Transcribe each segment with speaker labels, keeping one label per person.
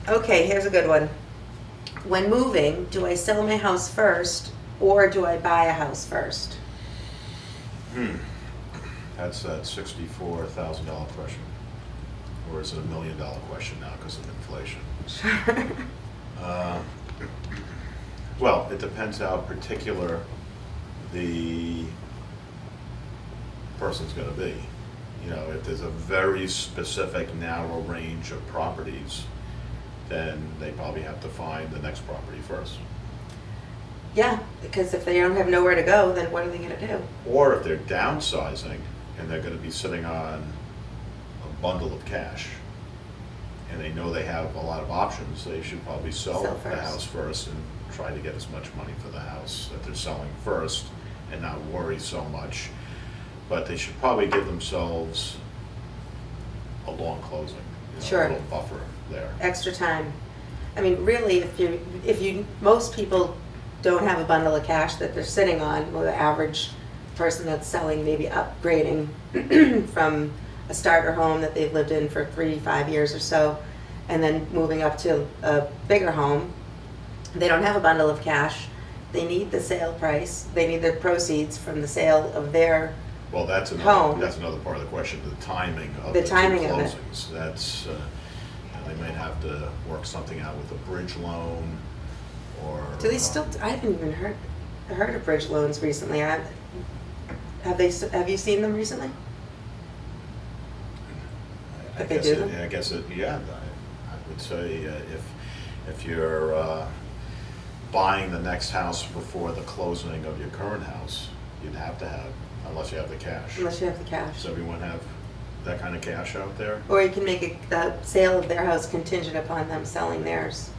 Speaker 1: Okay, here's a good one. When moving, do I sell my house first or do I buy a house first?
Speaker 2: That's that $64,000 question. Or is it $1 million question now because of inflation? Uh, Well, it depends how particular the person's gonna be. You know, if there's a very specific narrow range of properties, then they probably have to find the next property first.
Speaker 1: Yeah, because if they don't have nowhere to go, then what are they going to do?
Speaker 2: Or if they're downsizing and they're gonna be sitting on a bundle of cash, and they know they have a lot of options, they should probably sell
Speaker 1: Sell
Speaker 2: the
Speaker 1: first.
Speaker 2: house first and try to get as much money for the house that they're selling first and not worry so much. But they should probably give themselves a long closing,
Speaker 1: Sure.
Speaker 2: a little buffer there.
Speaker 1: Extra time. I mean, really, most people don't have a bundle of cash that they're sitting on. Well, the average person that's selling, maybe upgrading from a starter home that they've lived in for 3 to 5 years or so, and then moving up to a bigger home, they don't have a bundle of cash. They need the sale price. They need the proceeds from the sale of their
Speaker 2: Well, that's
Speaker 1: home.
Speaker 2: another part of the question, the timing of
Speaker 1: The
Speaker 2: the two
Speaker 1: timing of it.
Speaker 2: closings. That's, they might have to work something out with a bridge loan or.
Speaker 1: Do they still? I haven't even heard of bridge loans recently. Have you seen them recently?
Speaker 2: I
Speaker 1: If they
Speaker 2: guess
Speaker 1: do
Speaker 2: it-
Speaker 1: them?
Speaker 2: I guess it, yeah, I would say if you're buying the next house before the closing of your current house, you'd have to have, unless you have the cash.
Speaker 1: Unless you have the cash.
Speaker 2: Does everyone have that kind of cash out there?
Speaker 1: Or you can make the sale of their house contingent upon them selling theirs.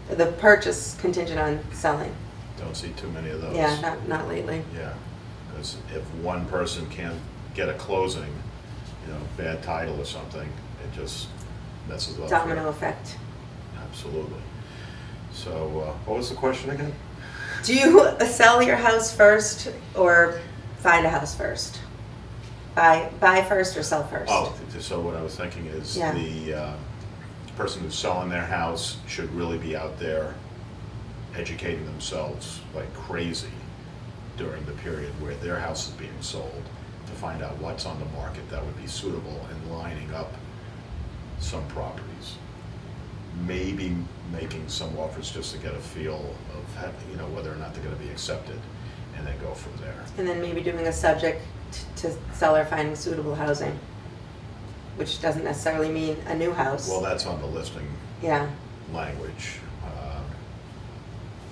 Speaker 1: The purchase contingent on selling.
Speaker 2: Don't see too many of those.
Speaker 1: Yeah, not lately.
Speaker 2: Yeah, because if one person can't get a closing, bad title or something, it just messes up.
Speaker 1: Domino effect.
Speaker 2: Absolutely. So, what was the question again?
Speaker 1: Do you sell your house first or find a house first? Buy first or sell first?
Speaker 2: Oh, so what I was thinking is
Speaker 1: Yeah.
Speaker 2: the person who's selling their house should really be out there educating themselves like crazy during the period where their house is being sold to find out what's on the market that would be suitable and lining up some properties. Maybe making some offers just to get a feel of whether or not they're going to be accepted, and then go from there.
Speaker 1: And then maybe doing a subject to seller finding suitable housing, which doesn't necessarily mean a new house.
Speaker 2: Well, that's on the listing
Speaker 1: Yeah.
Speaker 2: language.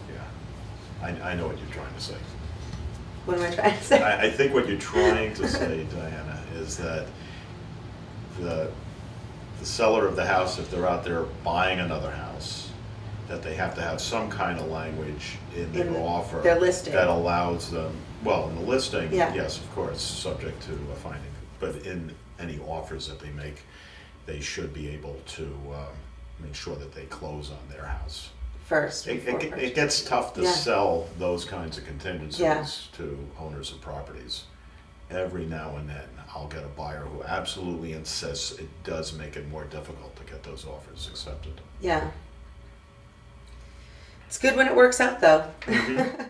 Speaker 2: Yeah, I know what you're trying to say.
Speaker 1: What am I trying to say?
Speaker 2: I think what you're trying to say, Diana, is that the seller of the house, if they're out there buying another house, that they have to have some kind of language in their offer.
Speaker 1: their listing.
Speaker 2: That allows them, well, in the listing,
Speaker 1: Yeah.
Speaker 2: yes, of course, subject to a finding. But in any offers that they make, they should be able to make sure that they close on their house.
Speaker 1: First.
Speaker 2: It
Speaker 1: before
Speaker 2: it
Speaker 1: purchase.
Speaker 2: gets tough to
Speaker 1: Yeah.
Speaker 2: sell those kinds of contingencies
Speaker 1: Yeah.
Speaker 2: to owners of properties. Every now and then, I'll get a buyer who absolutely insists it does make it more difficult to get those offers accepted.
Speaker 1: Yeah. It's good when it works out, though.
Speaker 2: Mhm.